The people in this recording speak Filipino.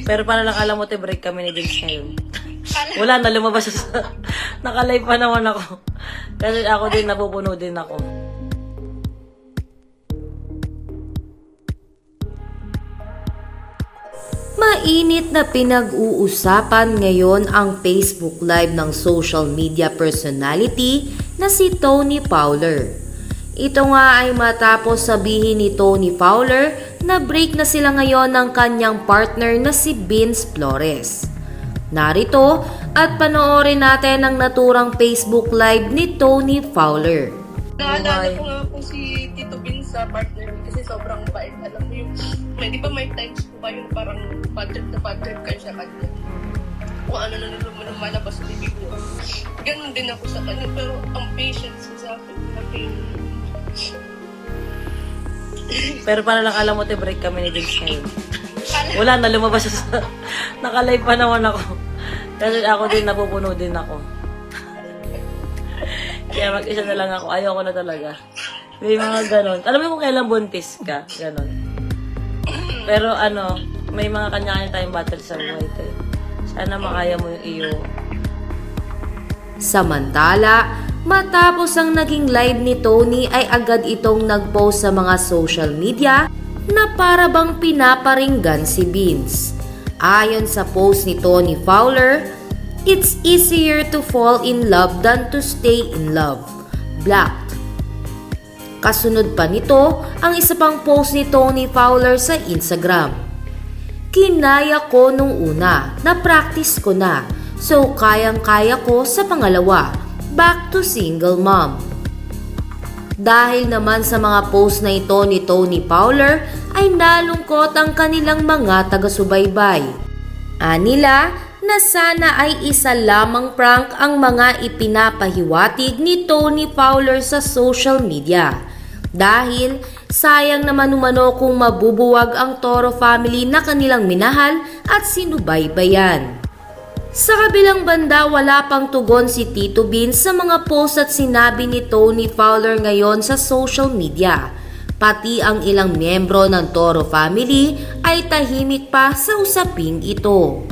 Pero para lang alam mo, te, break kami ni James ngayon. Wala na, lumabas siya sa... Nakalive pa naman ako. Kasi ako din, napupuno din ako. Mainit na pinag-uusapan ngayon ang Facebook Live ng social media personality na si Tony Fowler. Ito nga ay matapos sabihin ni Tony Fowler na break na sila ngayon ng kanyang partner na si Vince Flores. Narito at panoorin natin ang naturang Facebook Live ni Tony Fowler. Naalala ko nga po si Tito Vince sa partner kasi sobrang bait. Alam mo yung, di ba may times po kayo na parang padrip kayo sa kanya. Kung ano na lumalabas sa bibig mo. Ganon din ako sa kanya pero ang patience ko sa akin. Pero para lang alam mo, te, break kami ni James ngayon. Wala na, lumabas siya sa... Nakalive pa naman ako. Kasi ako din, napupuno din ako. Kaya mag-isa na lang ako. Ayoko na talaga. May mga ganon. Alam mo kung kailan buntis ka? Ganon. Pero ano, may mga kanya-kanya tayong battle sa buhay. Te. Sana makaya mo yung iyo. Samantala, matapos ang naging live ni Tony ay agad itong nag-post sa mga social media na para bang pinaparinggan si Vince. Ayon sa post ni Tony Fowler, "It's easier to fall in love than to stay in love. Blocked." Kasunod pa nito ang isa pang post ni Tony Fowler sa Instagram. "Kinaya ko nung una, na-practice ko na, so kayang-kaya ko sa pangalawa. Back to single mom." Dahil naman sa mga post na ito ni Tony Fowler ay nalungkot ang kanilang mga taga-subaybay. Anila na sana ay isa lamang prank ang mga ipinapahiwatig ni Tony Fowler sa social media. Dahil sayang naman umano kung mabubuwag ang Toro family na kanilang minahal at sinubaybayan. Sa kabilang banda, wala pang tugon si Tito Vince sa mga post at sinabi ni Tony Fowler ngayon sa social media. Pati ang ilang miyembro ng Toro family ay tahimik pa sa usaping ito.